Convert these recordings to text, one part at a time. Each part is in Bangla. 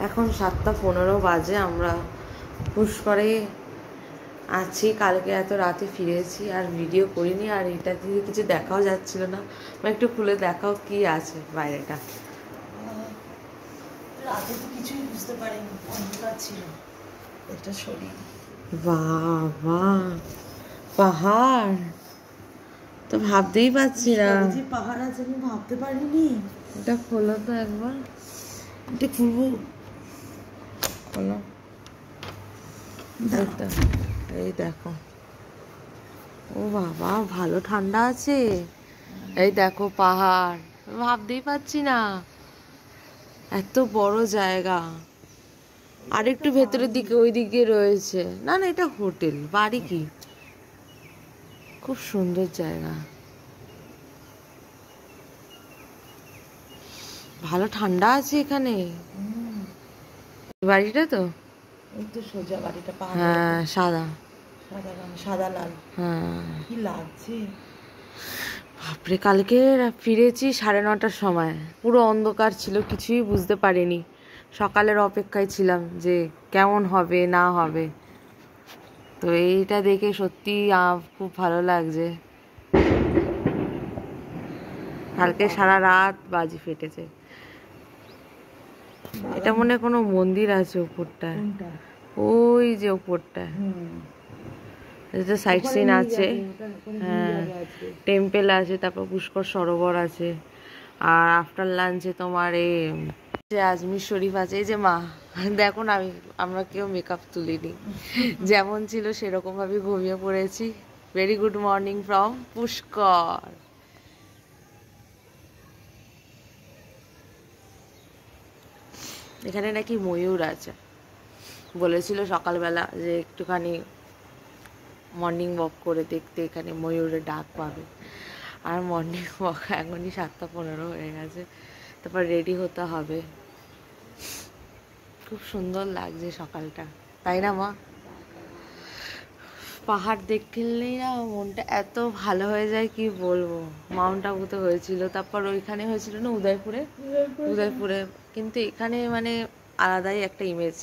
এখন 7:15 বাজে। আমরা পুষ্করে আছি। কালকে এত রাতে ফিরেছি, আর ভিডিও করিনি, আর এটা দিয়ে কিছু দেখাও যাচ্ছিল না। একটু খুলে দেখাও কি আছে বাইরেটা। রাতে তো কিছুই বুঝতে পারিনি, অন্ধকার ছিল। এটা শরীর। বাবা, পাহাড় তো ভাবতেই পারছি না যে পাহাড় আছে আমি ভাবতে পারিনি। এটা খোলো তো একবার। এটা খুলবো? খোলো। এই দেখো, ও বাবা ভালো ঠান্ডা আছে। এই দেখো পাহাড়, ভাবতেই পারছি না এত বড় জায়গা। আর একটু ভেতরের দিকে ওই দিকে রয়েছে। না না, এটা হোটেল, বাড়ি কি। খুব সুন্দর জায়গা, ভালো ঠান্ডা আছে এখানে। বাড়িটা তো ওই তো সোজা বাড়িটা, হ্যাঁ, সাদা সাদা রং, সাদা লাল। হ্যাঁ, কি লাগছে। বাপরে, কালকে ফিরেছি 9:30টার সময়। পুরো অন্ধকার ছিল, কিছুই বুঝতে পারিনি। সকালের অপেক্ষায় ছিলাম যে কেমন হবে না হবে। তো এইটা দেখে সত্যি খুব ভালো লাগছে। কালকে সারা রাত বাজি ফেটেছে। এটা মনে হয় কোনো মন্দির আছে উপরটায়, ওই যে উপরটায় এটা সাইট সিন আছে। হ্যাঁ, টেম্পেল আছে, তারপর পুষ্কর সরোবর আছে। আর আফটার লাঞ্চে তোমার যে আজমির শরীফ আছে। এই যে মা, দেখো না, আমরা কেউ মেকআপ তুলিনি, যেমন ছিল সেরকম ভাবে ঘুমিয়ে পড়েছি। Very good morning from Pushkar. এখানে নাকি ময়ূর আছে, বলেছিল সকালবেলা যে একটুখানি মর্নিং ওয়াক করে দেখতে, এখানে ময়ূরের ডাক পাবে। আর মর্নিং ওয়াক এখনই 7:15 হয়ে গেছে। তারপর রেডি হতে হবে। খুব সুন্দর লাগছে সকালটা, তাই না মা? পাহাড় দেখলেই না মনটা এত ভালো হয়ে যায়, কি বলবো। মাউন্ট আবুতে হয়েছিল, তারপর ওইখানে হয়েছিল না উদয়পুরে। কিন্তু এখানে মানে আলাদাই একটা ইমেজ।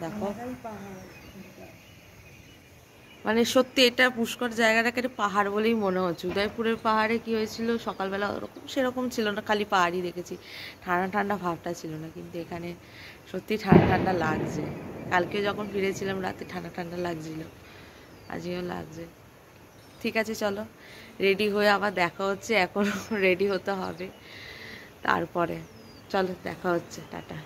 দেখো, মানে সত্যি এটা পুষ্কর জায়গাটাকে একটা পাহাড় বলেই মনে হচ্ছে। উদয়পুরের পাহাড়ে কি হয়েছিল, সকালবেলা ওরকম সেরকম ছিল না, খালি পাহাড়ই দেখেছি, ঠান্ডা ঠান্ডা ভাবটা ছিল না। কিন্তু এখানে সত্যি ঠান্ডা ঠান্ডা লাগছে। কালকে যখন ফিরেছিলাম রাতে ঠান্ডা ঠান্ডা লাগছিল, আজকেও লাগছে। ঠিক আছে, চলো রেডি হয়ে আবার দেখা হচ্ছে। এখনও রেডি হতে হবে, তারপরে চলো দেখা হচ্ছে, টাটা।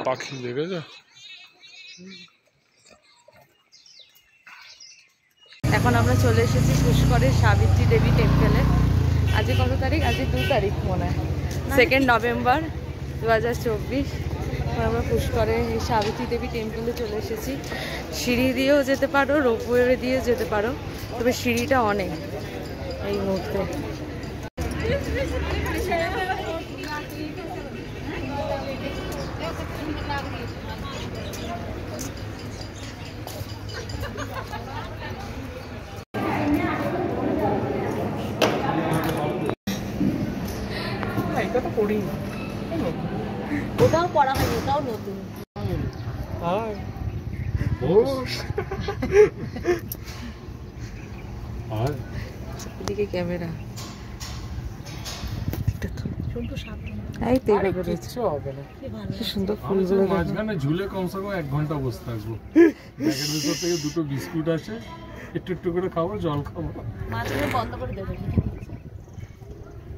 পাখি দেখেছো? এখন আমরা চলে এসেছি পুষ্করের সাবিত্রী দেবী টেম্পেলে। আজকে কত তারিখ? আজকে 2 তারিখ মনে হয়, 2 নভেম্বর 2024। আমরা পুষ্করে এই সাবিত্রী দেবী টেম্পেলে চলে এসেছি। সিঁড়ি দিয়েও যেতে পারো, রোপওয়ে দিয়েও যেতে পারো, তবে সিঁড়িটা অনেক এই মুহূর্তে। ওটাও পড়া হয়নি, ওটাও নতুন। এদিকে ক্যামেরা, কি সুন্দর ফুলগুলো। মাঝখানে ঝুলে কমসে কম 1 ঘন্টা বসে থাকবো। ব্যাগের ভিতর থেকে 2টো বিস্কুট আছে, একটু একটু করে খাবো, জল খাবো। মাঝখানে বন্ধ করে দেবে।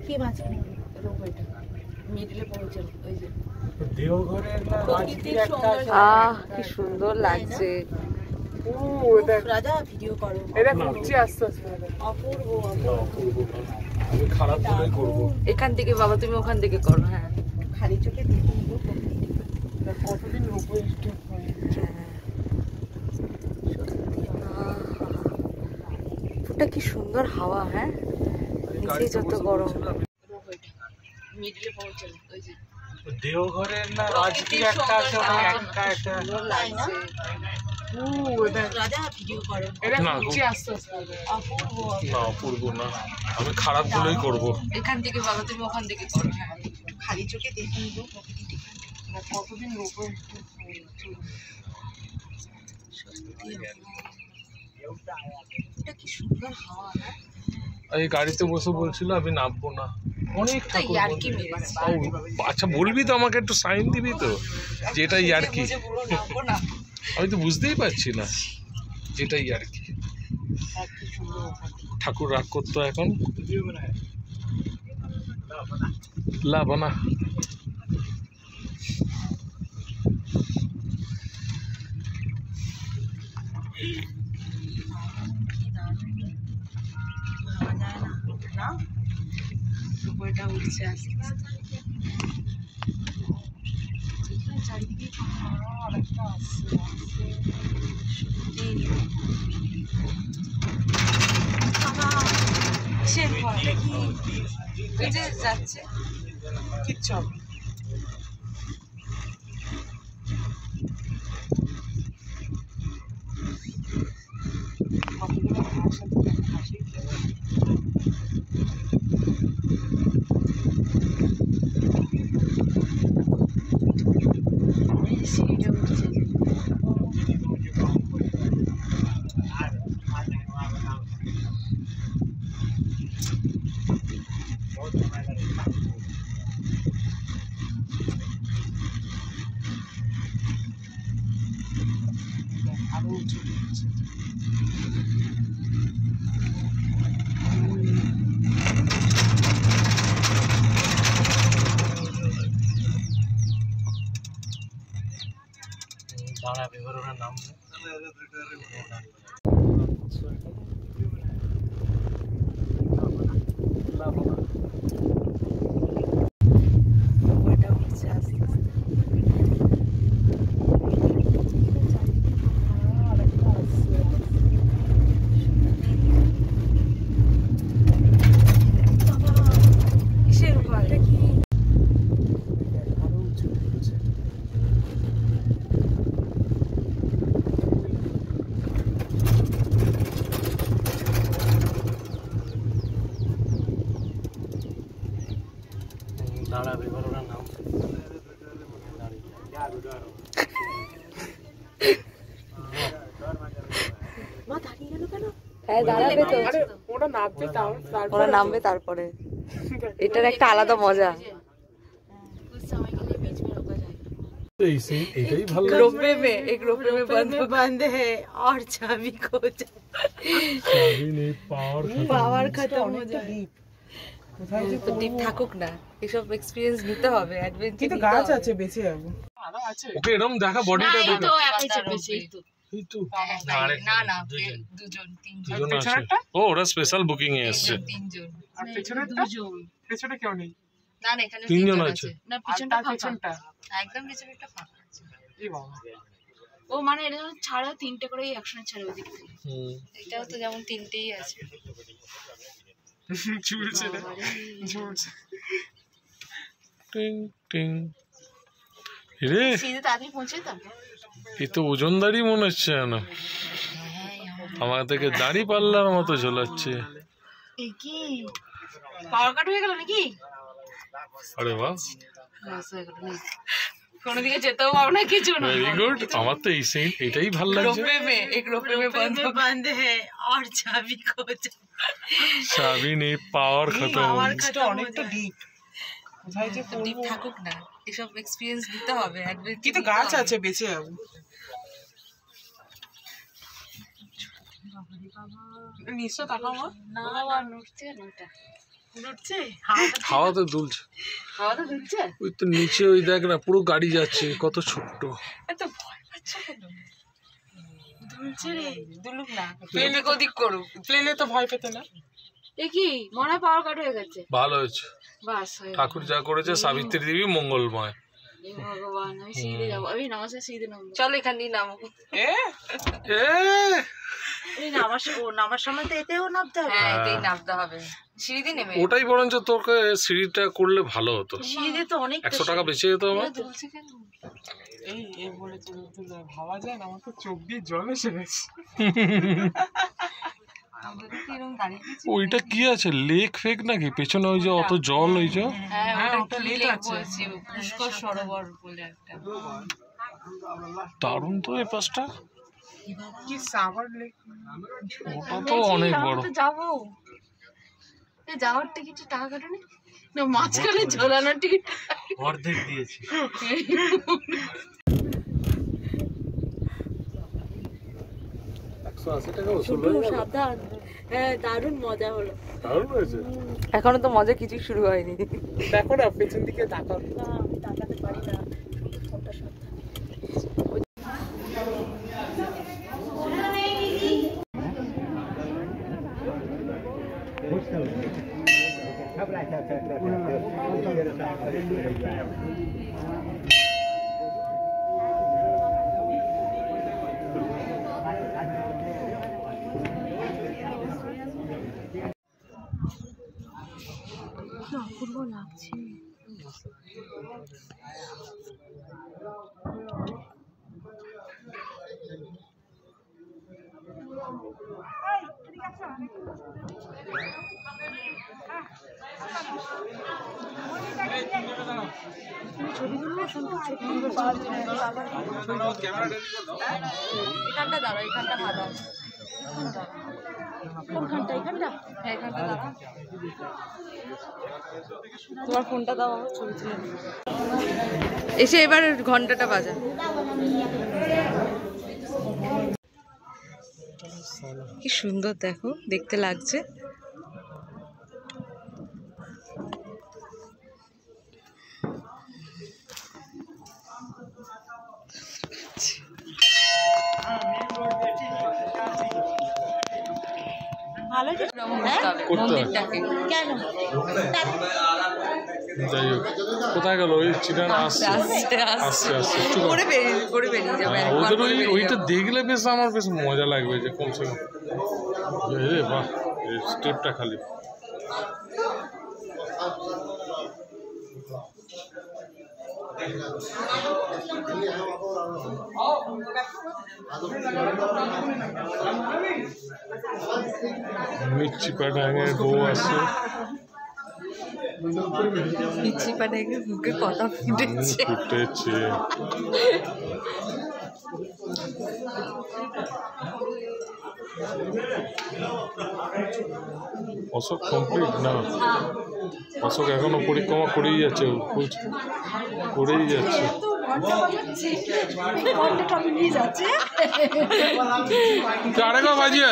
কি মাঝখানে? রোপওয়েটা মিডলে পৌঁছে, ওই যে দেওঘরের কি সুন্দর লাগছে। রাজা ভিডিও করো, এটা খুঁজছি আস্তে আস্তে। অপূর্ব। আমি খারাপ করে করবো। এখান থেকে বাবা, তুমি ওখান থেকে করো। হ্যাঁ, খালি চোখে দেখে নিব কতদিন রোপওয়ে স্টপ হয়। ওটা কি সুন্দর হাওয়া। হ্যাঁ, নিচে যত গরম। মিডলে পৌঁছে, ওই যে দেওঘরের না রাজগীর একটা আছে, একটা লাগছে। রাজা ভিডিও করো, এটা খুঁজছি আস্তে আস্তে। অপূর্ব। না অপূর্ব না, আমি খারাপ বলেই করবো। এখান থেকে বাবা, তুমি ওখান থেকে করো। হ্যাঁ, খালি চোখে দেখে নিব কতদিন রোপওয়ে স্টপ হয়। এটা কি সুন্দর হাওয়া। হ্যাঁ, এই গাড়িতে বসে বলছিল আমি নামবো না, অনেক ঠাকুর। আচ্ছা বলবি তো, আমাকে একটু সাইন দিবি তো, যেটা ইয়ার্কি। আমি তো বুঝতেই পারছি না, যেটা ইয়ার্কি। ঠাকুর রাগ করতো এখন লাবনা। রোপওয়েটা উঠছে আস্তে আস্তে। চারিদিকে যাচ্ছে কিচ্ছু হবে। সিঁড়িটা উঠছে। আরো উঁচু উঠছে। দাঁড়াবে, এবার ওরা নাম রোপওয়েটা উঠছে আস্তে আস্তে। কিসের ঘর? এটা কি? আরো উঁচু উঠছে। হ্যাঁ দাঁড়াবে তো, ওরা নামবে তারপরে। এটার একটা আলাদা মজা। এইটাই ভালো रोपवे में एक रोपवे में बंद है और चाबी खो जाए, पावर खत्म हो जाए। তো ডিপ থাকুক না, এসব এক্সপেরিয়েন্স নিতে হবে, অ্যাডভেঞ্চার কিন্তু গাছ আছে বেঁচে যাবো। ওকে এরকম দেখা বডিটা এই দেখা তো একাই চেপেছে এই তো এই তো না না দুজন তিনজন দুজন আছে। ও ওরা স্পেশাল বুকিং এ এসেছে। তিনজন আর পেছনে দুজন পেছনে কেউ নেই। না না এখানে তিনজন তিনজন আছে। আছে না পিছনটা আর ফাঁকা পেছনটা একদম পিছনেরটা ফাঁকা আছে। এই বাবা ও মানে এটা ছাড়া তিনটে করে একসঙ্গে ছাড়া ওই দিক থেকে হুম এটাও তো যেমন তিনটেই আছে ঝুলছে না ঝুলছে। টিং টিং রে সিধে তাড়াতাড়ি পৌঁছে তো এ তো ওজনদারি মনে হচ্ছে না, আমার থেকে দাড়ি পাল্লার মতো ঝোলাচ্ছে। এই কি পাওয়ার কাট হয়ে গেল নাকি? আরে বাহ, লস হয়ে গেল নাকি? কোনো দিকে যেতেও পারবো না কিছু না। Very good. আমার তো এই সিন এটাই ভালো লাগছে। रोपवे में एक रोपवे में बंद है और चाबी खो जाए, চাবি নেই, পাওয়ার খতম। এটা অনেকটা ডিপ। কোথায় যে ডিপ থাকুক না, এসব এক্সপেরিয়েন্স নিতে হবে, অ্যাডভেঞ্চার। কিন্তু গাছ আছে বেঁচে যাবো। নিশ্চয় তাকাও মা। না বাবা নড়ছে না ওটা উঠছে হাওয়াতে দুলছে। হাওয়া তো দুলছে ওই তো নিচে ওই দেখ না, পুরো গাড়ি যাচ্ছে, কত ছোট্ট। এত ভয় পাচ্ছে কেন? দুলছে রে দুলুক না, প্লেনে ওদিক করুক। প্লেনে তো ভয় পেতে না। এ কি মনে হয় পাওয়ার কাট হয়ে গেছে ভালো হয়েছে, বাস হয়ে ঠাকুর যা করেছে সাবিত্রী দেবী মঙ্গলময়। গেল। ভগবান আমি সিধে যাবো, আমি নামাজে সিধে নামবো। চলো এখান দিয়ে নামো। এ নামার সময় তো এতেও নামতে হবে। হ্যাঁ এতেই নামতে হবে, সিঁড়ি দিয়ে নেমে। ওটাই বরঞ্চ তোকে সিঁড়িটা করলে ভালো হতো, সিঁড়ি দিয়ে তো অনেক 100 টাকা বেঁচে যেত আমার। দুলছে কেন? এই এই বলে তো ভাবা যায় না, আমার তো চোখ দিয়ে জল এসে গেছে। ওইটা কি আছে, লেক ফেক নাকি পেছনে? ওই যে অত জল, ওই যে হ্যাঁ হ্যাঁ, ওটা ওটা কি লেক লেক আছে। বলছি, পুষ্কর সরোবর বলে একটা। দারুণ তো এই পাশটা। কি সাবার লেক। ওটা তো অনেক বড়। আমরা তো যাবো, এই যাওয়ার টিকিটে টাকা কাটেনি না, মাঝখানে ঝোলানোর টিকিট অর্ধেক দিয়েছি। 180 টাকা ওসুল হয়ে গেল। সাবধান। হ্যাঁ দারুণ মজা হলো। দারুণ হয়েছে। এখনো তো মজা কিছু শুরু হয়নি। দেখো না পেছন দিকে তাকাও। না আমি তাকাতে পারি না, ফোনটা সাবধান। অপূর্ব লাগছে। এখানটা দাঁড়াও, এখানটা ভালো আছে। কোনখানটা? এখানটা? হ্যাঁ এখানটা দাঁড়াও। তোমার ফোনটা দাও, আমার ছবি তুলে নিই। এসে এবার ঘন্টাটা বাজা। কি সুন্দর দেখো, দেখতে লাগছে। মন্দিরটাকে কেন যাই হোক, কোথায় গেল ওই চিনারা? আসছে আসছে আসছে, একটু করে বেরিয়ে যাবে। ওদের ওইটা দেখলে বেশ আমার বেশ মজা লাগবে, যে কমসে কম রে বাহ, এই স্টেপটা খালি। মির্চি পাঠাঙের বউ আছে। পিচ্ছি পানে মুখে কথা ফুটেছে। অশোক কমপ্লিট না, অশোক এখনো পরিক্রমা করেই যাচ্ছে, করেই যাচ্ছে। আরেকবার বাজিয়ে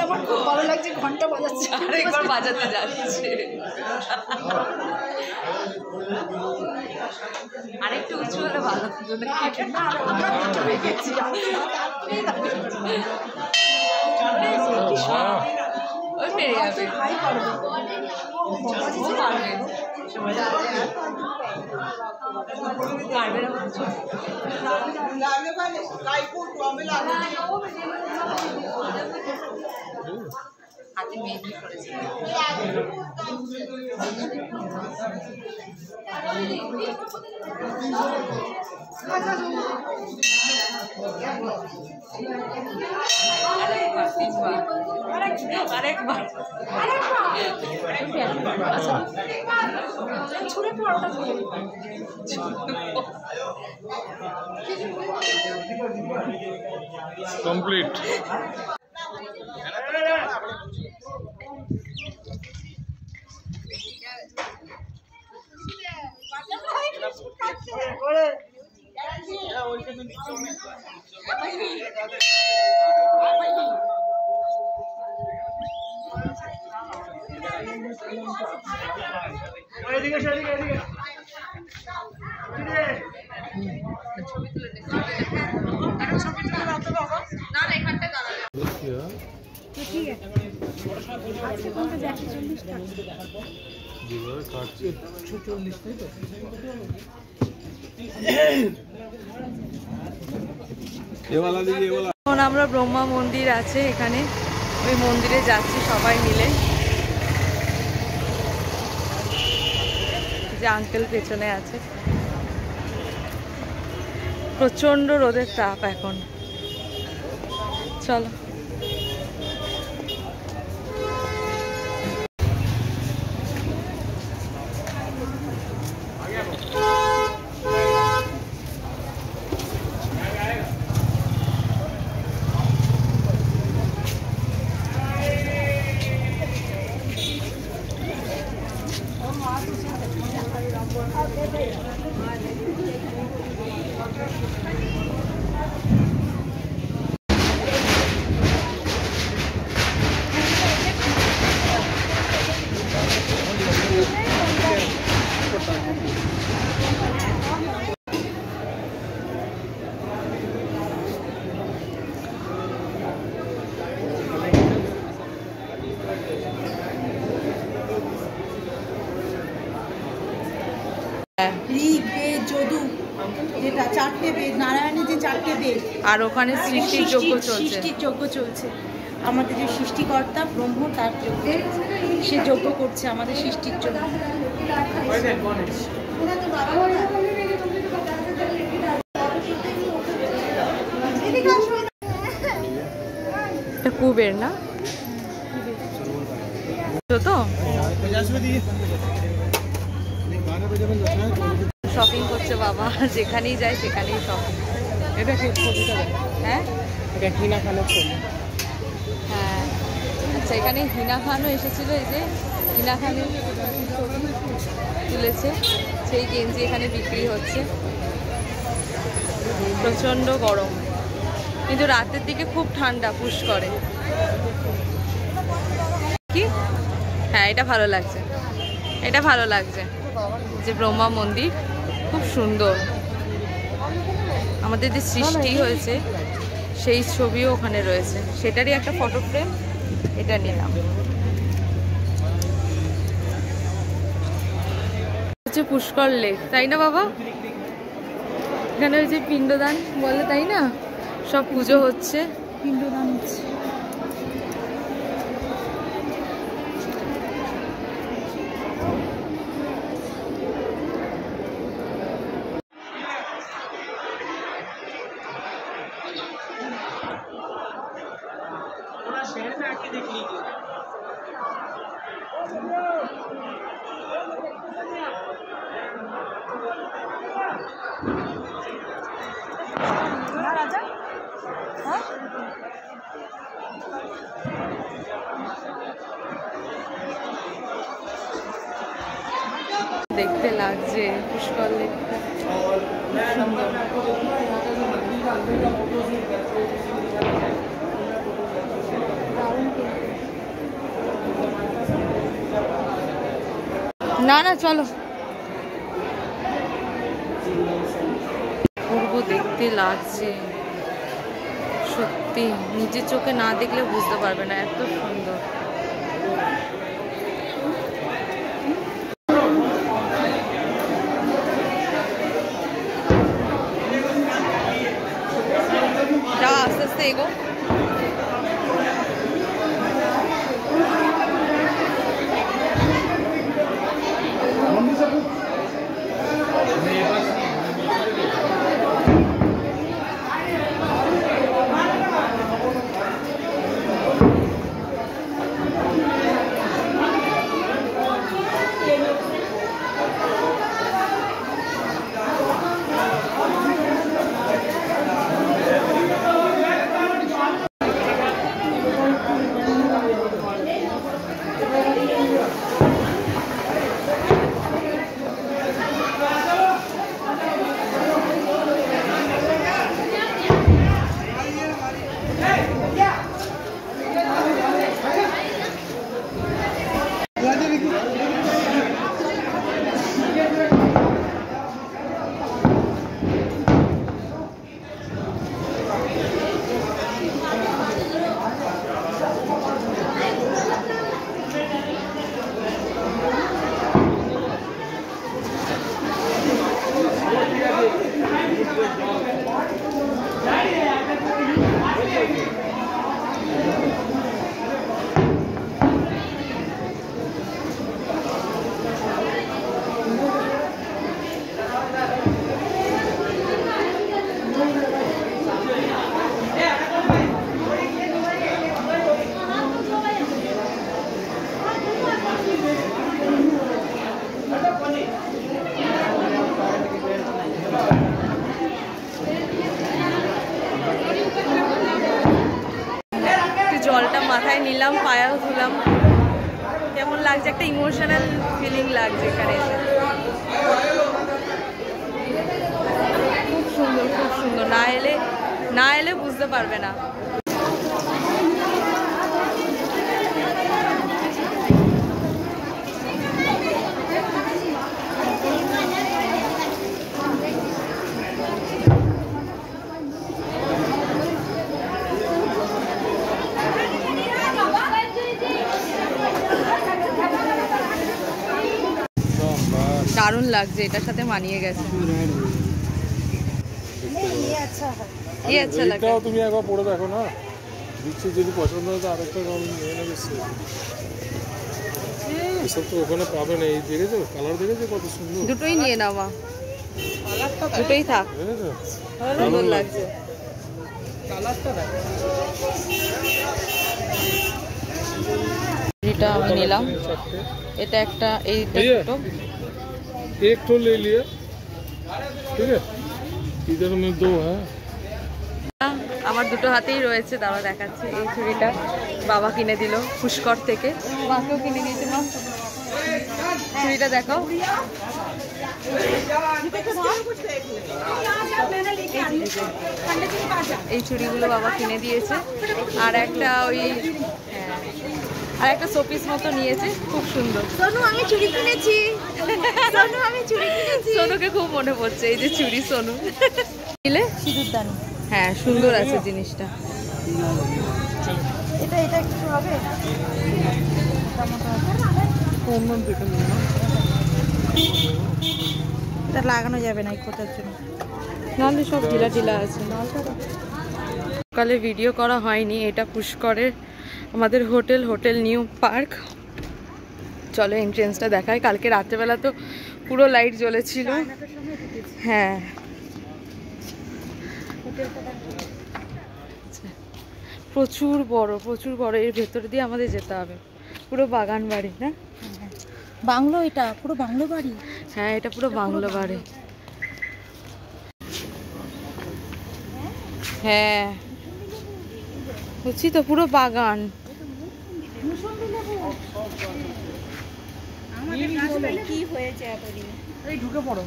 আমার খুব ভালো লাগছে, ঘন্টা বাজাচ্ছে, আরেকবার বাজাতে যাচ্ছে। আরেকটু উঁচু হলে ভালো হতো না? ওই পেরে যাবে, পারবে না। হাতে মেহেন্দি করেছে। আরেকবার কমপ্লিট। এখন আমরা ব্রহ্মা মন্দির আছে এখানে, ওই মন্দিরে যাচ্ছি সবাই মিলে। যে আঙ্কেল পেছনে আছে। প্রচন্ড রোদের তাপ এখন। চলো। ঋগ, বেদ, যদু, যেটা চারটে বেদ, নারায়ণের যে চারটে বেদ, আর ওখানে সৃষ্টির যজ্ঞ চলছে। সৃষ্টির যজ্ঞ চলছে। আমাদের যে সৃষ্টিকর্তা ব্রহ্ম, তার যজ্ঞ, সে যজ্ঞ করছে আমাদের সৃষ্টির জন্য। এটা কুবের না তো? শপিং করছে বাবা, যেখানেই যায় সেখানেই শপিং। এটা কি ছবিটা? হ্যাঁ, এটা হিনা খানের ছবি। হ্যাঁ, আচ্ছা, এখানে হিনা খানও এসেছিল। এই যে হিনা খানের তুলেছে, সেই গেঞ্জি এখানে বিক্রি হচ্ছে। প্রচণ্ড গরম, কিন্তু রাতের দিকে খুব ঠান্ডা পুষ্করে। কি? হ্যাঁ, এটা ভালো লাগছে, এটা ভালো লাগছে। যে ব্রহ্মা মন্দির খুব সুন্দর, আমাদের যে সৃষ্টি হয়েছে সেই ছবিও ওখানে রয়েছে, সেটারই একটা ফটো ফ্রেম এটা নিলাম। হচ্ছে পুষ্কর লেক, তাই না বাবা? এখানে ওই যে পিণ্ডদান বলে, তাই না? সব পুজো হচ্ছে, পিণ্ডদান হচ্ছে। দেখতে লাগছে পুষ্কর লেকটা সুন্দর। না না চলো পূর্ব দেখতে লাগছে সত্যি, নিজের চোখে না দেখলে বুঝতে পারবে না, এত সুন্দর। যা আস্তে আস্তে এগো। জলটা মাথায় নিলাম, পায়েও ধুলাম, কেমন লাগছে, একটা ইমোশনাল ফিলিং লাগছে এখানে এসে। খুব সুন্দর, খুব সুন্দর, না এলে বুঝতে পারবে না। দারুণ লাগছে, এটার সাথে মানিয়ে গেছে। এটাও তুমি একবার পরে দেখো না, দিচ্ছি, যদি পছন্দ হয় তো আরেকটা রং নিয়ে নেবে। এসব তো ওখানে পাবে না। এই দেখেছো কালার, দেখেছো কত সুন্দর? দুটোই নিয়ে নাও মা, দুটোই থাক, সুন্দর লাগছে। এটা আমি নিলাম, এটা একটা, এইটা দুটো, एक तो ले लिया, ठीक है, इधर में दो है। আমার দুটো হাতেই রয়েছে, দাঁড়া দেখাচ্ছে। এই চুড়িটা বাবা কিনে দিল পুষ্কর থেকে, মাকেও কিনে দিয়েছে। মা চুড়িটা দেখো, এই চুড়িগুলো বাবা কিনে দিয়েছে। আর একটা ওই, আর একটা শোপিস মতো নিয়েছে, খুব সুন্দর। সোনু আমি চুড়ি কিনেছি, সোনু আমি চুড়ি কিনেছি। সোনুকে খুব মনে পড়ছে, এই যে চুড়ি সোনু নিলে সিঁদুরদানি। হ্যাঁ সুন্দর আছে জিনিসটা। এটা কিছু হবে, এটা লাগানো যাবে না এই কোটার জন্য, নাহলে সব ঢিলা ঢিলা আছে। সকালে ভিডিও করা হয়নি। এটা পুষ্করের আমাদের হোটেল নিউ পার্ক। চলো এন্ট্রেন্সটা দেখায়। কালকে রাত্রেবেলা তো পুরো লাইট জ্বলেছিল। হ্যাঁ প্রচুর বড়, প্রচুর বড়। এর ভেতর দিয়ে আমাদের যেতে হবে, পুরো বাগান বাড়ি না। বাংলো, এটা পুরো বাংলো বাড়ি। হ্যাঁ এটা পুরো বাংলো বাড়ি। হ্যাঁ বুঝছি তো, পুরো বাগান। কি হয়েছে এতদিন? এই ঢুকে পড়ো।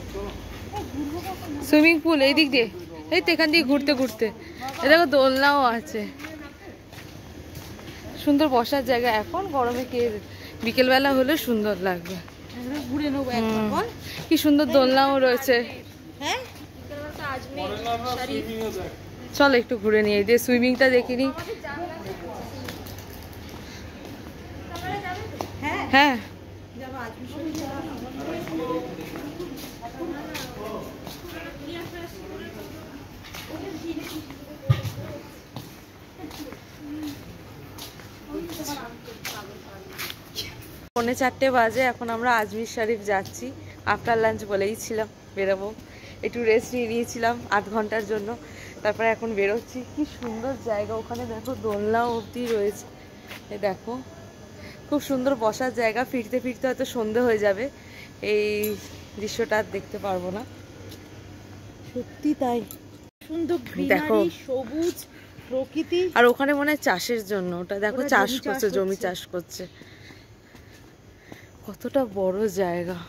সুইমিং পুল এই দিক দিয়ে, এই তো এখান দিয়ে ঘুরতে ঘুরতে। এ দেখো দোলনাও আছে, সুন্দর বসার জায়গা। এখন গরমে কে, বিকেলবেলা হলে সুন্দর লাগবে। ঘুরে নেবো একবার বল। কি সুন্দর দোলনাও রয়েছে। হ্যাঁ চলো একটু ঘুরে নিয়ে যে সুইমিংটা দেখিনি। হ্যাঁ পৌনে 4টে বাজে, এখন আমরা আজমির শরীফ যাচ্ছি। আফটার লাঞ্চ বলেই ছিলাম বেরোবো, একটু রেস্ট নিয়ে নিয়েছিলাম 8 ঘন্টার জন্য। তারপরে এখন বেরোচ্ছি। কি সুন্দর জায়গা, ওখানে দেখো দোলনাও অবধি রয়েছে। এই দেখো খুব সুন্দর বসার জায়গা। ফিরতে ফিরতে হয়তো সন্ধে হয়ে যাবে, এই দৃশ্যটা আর দেখতে পারবো না। সত্যি তাই, সুন্দর দেখো গ্রিনারি, সবুজ প্রকৃতি। আর ওখানে মনে হয় চাষের জন্য, ওটা দেখো ওরা চাষ জমি চাষ করছে, জমি করছে। চাষ করছে। কতটা বড় জায়গা,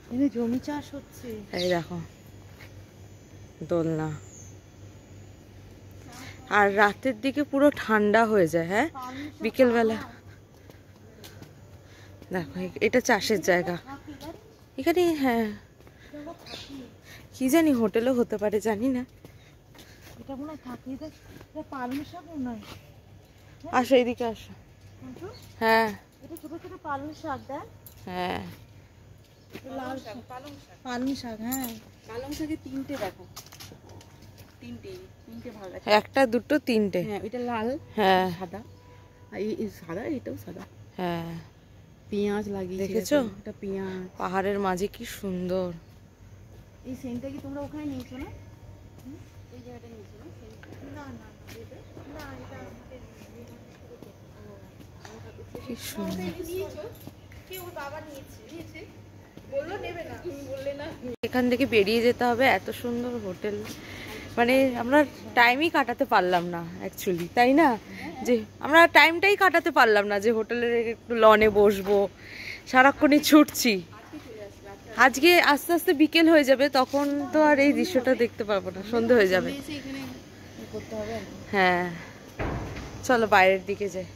এখানে জমি চাষ হচ্ছে। এই দেখো দোলনা। আর রাতের দিকে পুরো ঠান্ডা হয়ে যায়। হ্যাঁ বিকেলবেলা দেখো, এটা চাষের জায়গা এখানে। হ্যাঁ কি জানি হোটেলও হতে পারে, জানি না। এটা মনে হয় থাকে, এটা পালং শাক মনে হয়। আসো এইদিকে আসো। হ্যাঁ এটা ছোট ছোট পালং শাক, দেখ। হ্যাঁ লাল শাক, পালং শাক। হ্যাঁ পালং শাকে 3টে দেখো, 3টে ভালো লাগে। একটা দুটো তিনটে। হ্যাঁ এটা লাল, হ্যাঁ সাদা, আর এই সাদা, এটাও সাদা। হ্যাঁ পেঁয়াজ লাগিয়েছে, দেখেছো? এটা পেঁয়াজ। পাহাড়ের মাঝে কি সুন্দর। এই সেন্টটা কি তোমরা ওখানে নিয়েছো না? এই জায়গাটা নিয়েছো না? না না না, এটা কি সুন্দর। কি ওর বাবা নিয়েছে বললো নেবে না, তুমি বললে না। এখান থেকে বেরিয়ে যেতে হবে। এত সুন্দর হোটেল, মানে আমরা টাইমই কাটাতে পারলাম না অ্যাকচুয়ালি, তাই না? যে আমরা টাইমটাই কাটাতে পারলাম না যে হোটেলের একটু লনে বসবো, সারাক্ষণই ছুটছি। আজকে আস্তে আস্তে বিকেল হয়ে যাবে, তখন তো আর এই দৃশ্যটা দেখতে পাবো না, সন্ধে হয়ে যাবে। করতে হবে। হ্যাঁ চলো বাইরের দিকে যাই,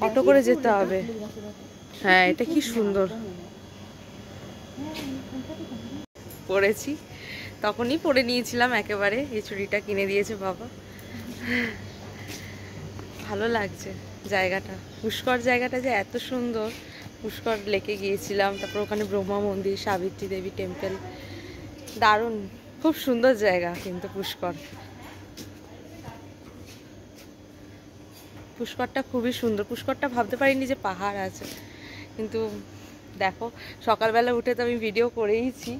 অটো করে যেতে হবে। হ্যাঁ এটা কি সুন্দর পরেছি, তখনই পরে নিয়েছিলাম একেবারে। এই চুড়িটা কিনে দিয়েছে বাবা। ভালো লাগছে জায়গাটা, পুষ্কর জায়গাটা যে এত সুন্দর। পুষ্কর লেকে গিয়েছিলাম, তারপর ওখানে ব্রহ্মা মন্দির, সাবিত্রী দেবী টেম্পল, দারুণ খুব সুন্দর জায়গা। কিন্তু পুষ্করটা খুবই সুন্দর। পুষ্করটা ভাবতে পারিনি যে পাহাড় আছে, কিন্তু দেখো সকালবেলা উঠে তো আমি ভিডিও করেইছি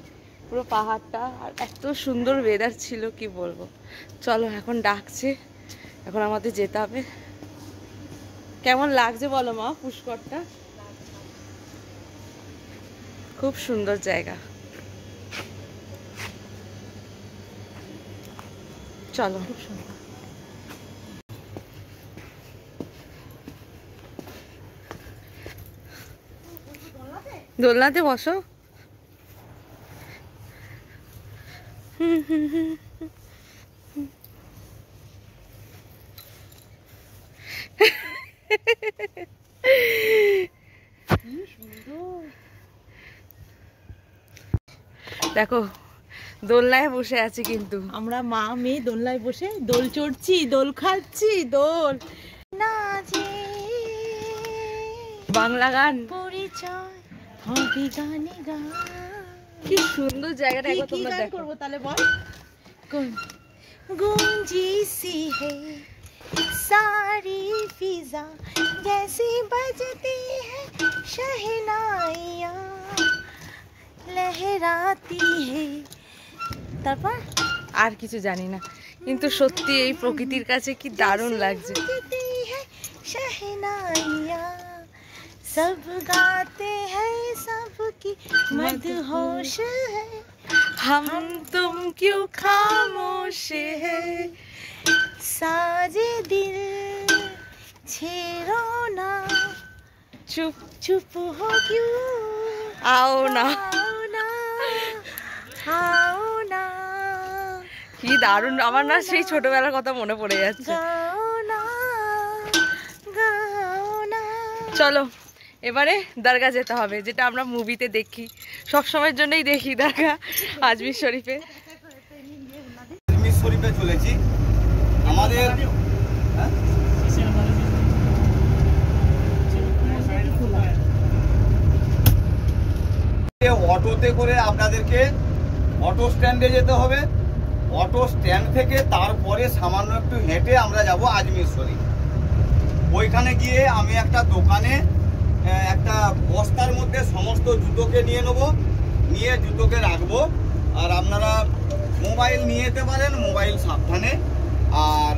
পুরো পাহাড়টা। আর এত সুন্দর ওয়েদার ছিল কি বলবো। চলো এখন ডাকছে, এখন আমাদের যেতে হবে। কেমন লাগছে বলো মা পুষ্করটা? খুব সুন্দর জায়গা, চলো। খুব সুন্দর। দোলনাতে বসো। দেখো দোলনায় বসে আছি, কিন্তু আমরা মা মেয়ে দোলনায় বসে দোল চড়ছি, দোল খাচ্ছি, দোল নাচে। বাংলা গান পরিচয় হবে গানে গান। কি সুন্দর জায়গাটা, কি একবার কি তোমরা গান দেখো। করবো তাহলে বল? गूंजी सी है सारी फिजा जैसी बजती है शहनाइयाँ लहराती है। তারপর আর কিছু জানি না, কিন্তু সত্যি এই প্রকৃতির কাছে কি দারুণ লাগছে। बजती है शहनाइयाँ सब गाते हैं सबकी मदहोश है, हम तुम क्यों खामोश है, साजे दिल छेड़ो ना, चुप चुप हो क्यों, आओ ना। आओ ना, आओ ना, কি দারুণ, আমার না সেই ছোটবেলার কথা মনে পড়ে যাচ্ছে। গাও না, গাও না। চলো এবারে দরগা যেতে হবে, যেটা আমরা মুভিতে দেখি, সব সময়ের জন্যই দেখি দরগা আজমির শরীফে। আজমির শরীফে চলেছি আমাদের অটোতে করে আপনাদেরকে অটো স্ট্যান্ডে যেতে হবে। অটো স্ট্যান্ড থেকে তারপরে সামান্য একটু হেঁটে আমরা যাব আজমির শরীফ। ওইখানে গিয়ে আমি একটা দোকানে একটা বস্তার মধ্যে সমস্ত জুতোকে নিয়ে নেব, নিয়ে জুতোকে রাখবো। আর আপনারা মোবাইল নিয়ে যেতে পারেন, মোবাইল সাবধানে। আর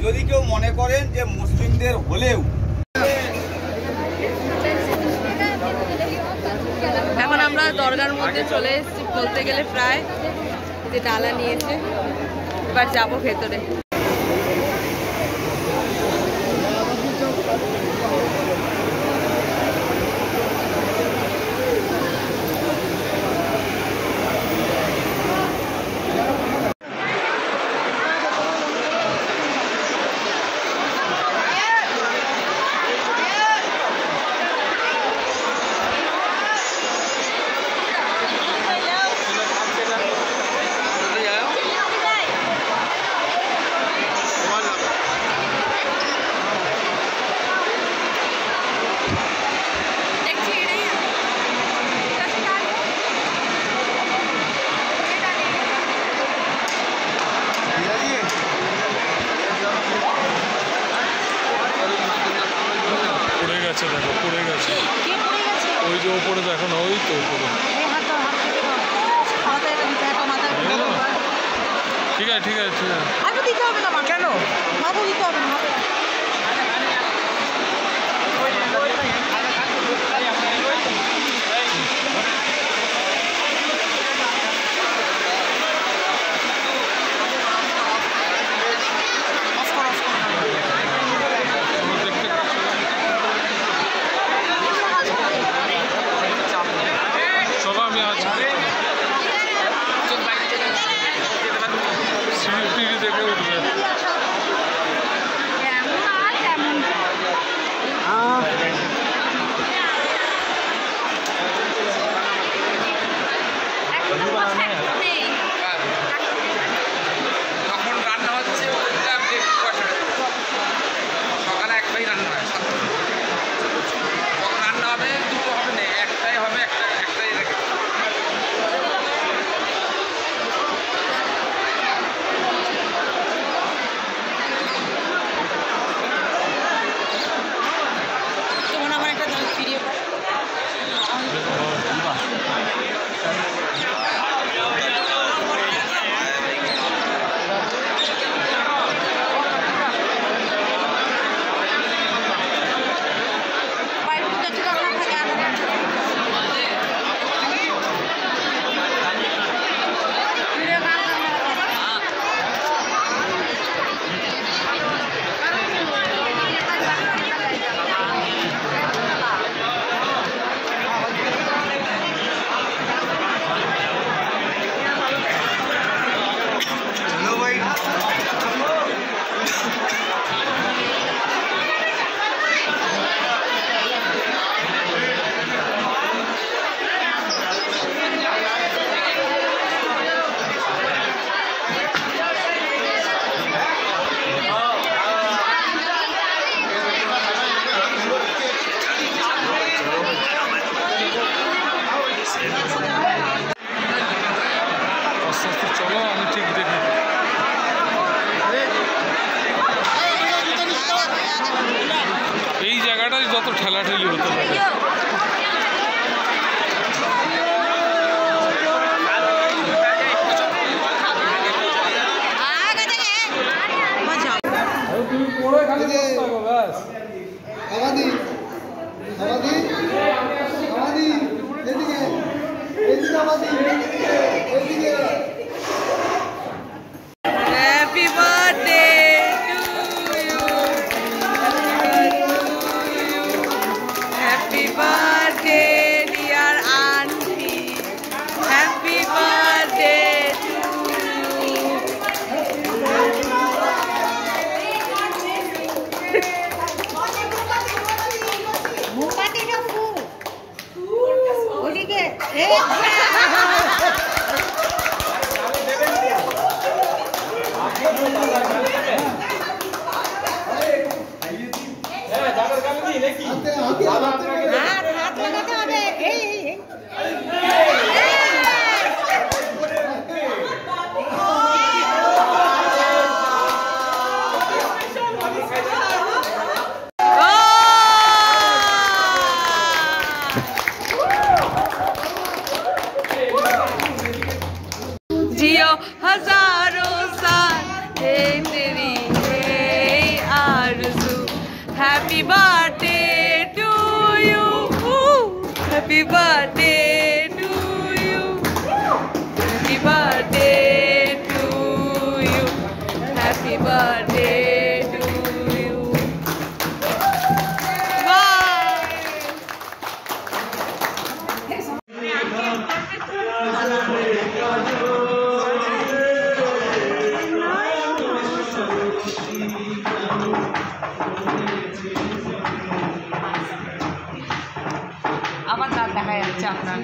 যদি কেউ মনে করেন যে মুসলিমদের হলেও, এখন আমরা দরগার মধ্যে চলে এসেছি বলতে গেলে, প্রায় যে ডালা নিয়েছে, এবার যাবো ভেতরে। দেখো পড়ে গেছে, ওই যে ওপরে দেখো না, ওই তো ওপরে। ঠিক আছে ঠিক আছে ঠিক আছে, দিতে হবে না, কেন মাথা দিতে হবে না। যত ঠেলাঠেলি হতে পারে। তুমি পড়ে খালি বসে থাকো ব্যাস। Happy birthday to you. Happy birthday, dear auntie. Happy birthday to you. जियो हजारों साल हे तेरी है आरज़ू happy birthday to you happy birthday to you happy birthday to you happy birthday to you bye আমার দাঁত দেখা যাচ্ছে আপনার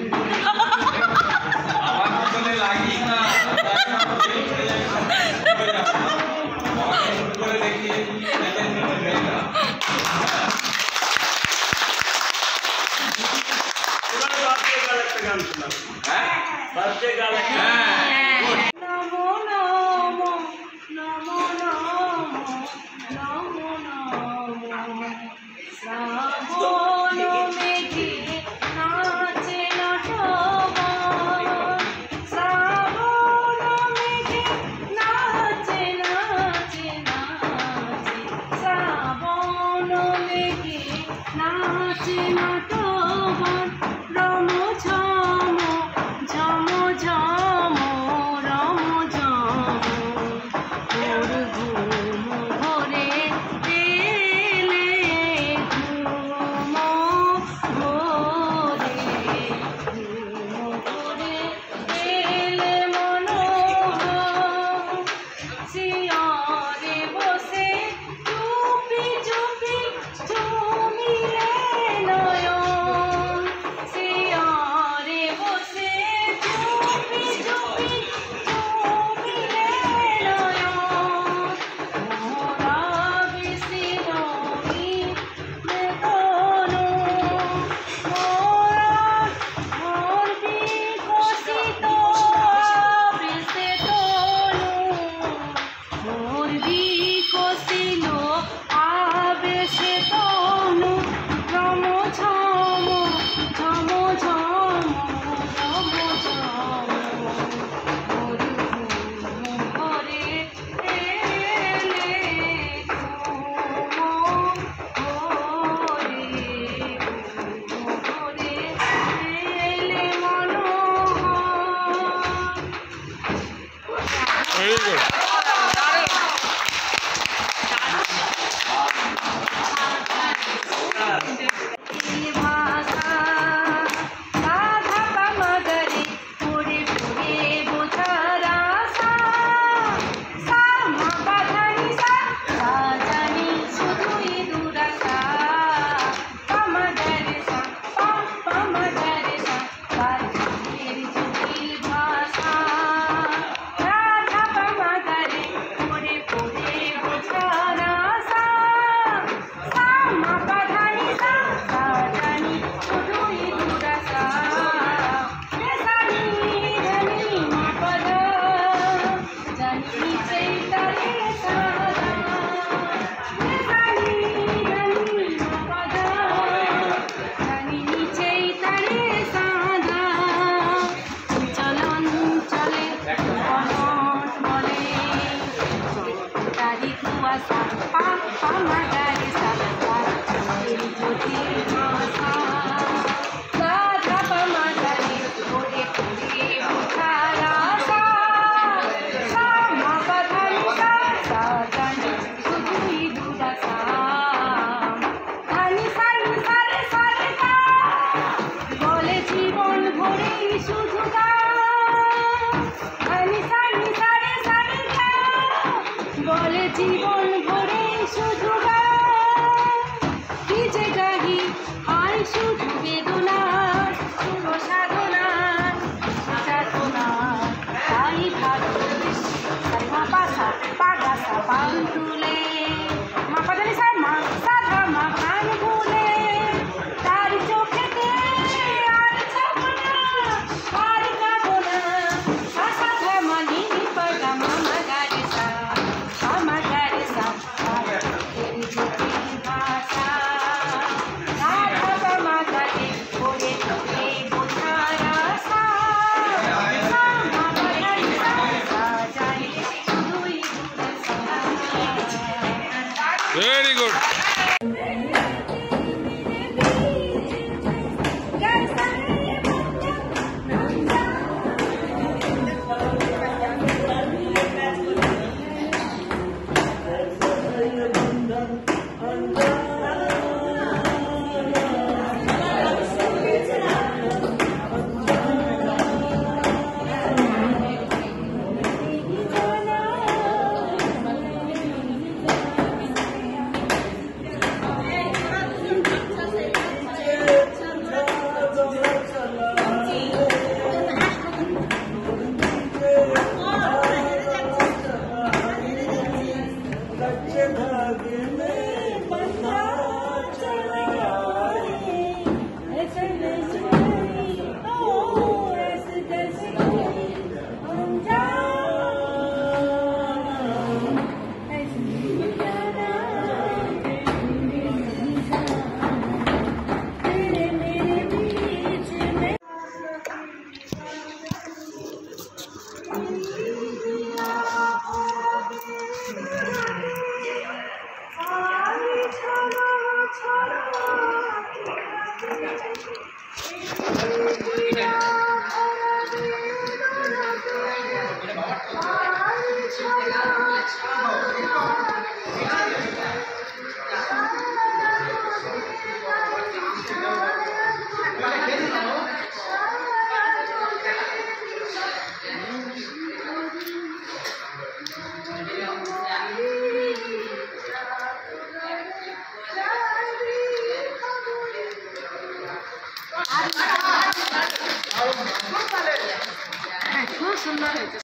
খুব সুন্দর হয়েছে।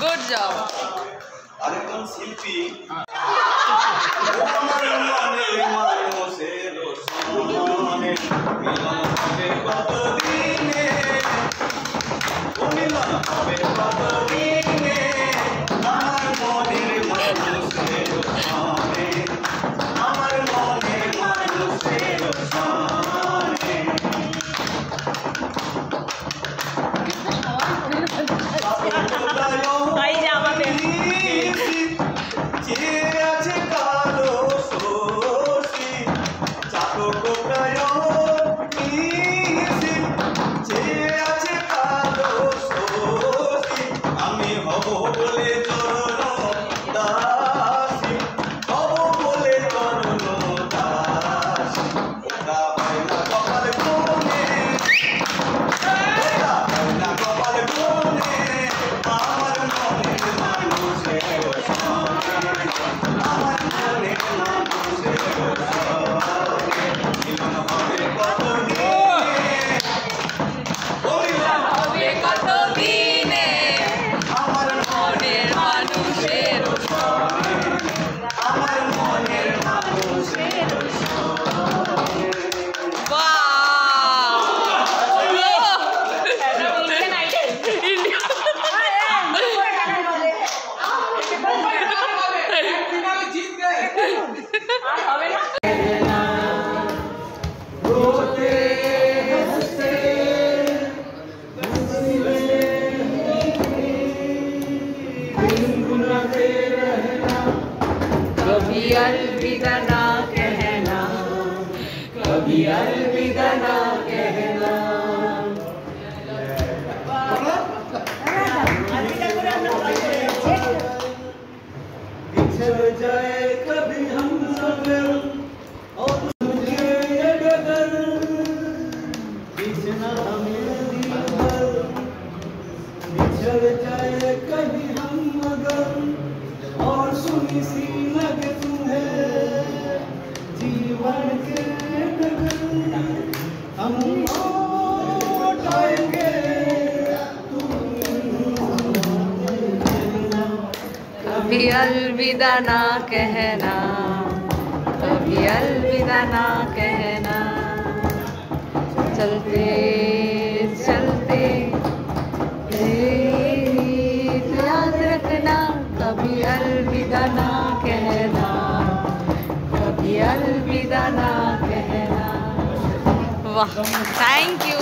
Good job. আরেকজন শিল্পী कभी अलविदा ना कहना, कभी अलविदा ना कहना। बिछड़ जाए कभी हम सब और मुझे ये डगर बिछना हमें दिल भर, बिछड़ जाए कभी हम मगर और सुनी सी लगे तुम्हें जीवन के डगर हम लौट आएंगे। कभी अलविदा ना कहना, कभी अलविदा ना कहना। चलते चलते याद रखना, कभी अलविदा ना कहना, कभी अलविदा ना कहना। वाह, थैंक यू।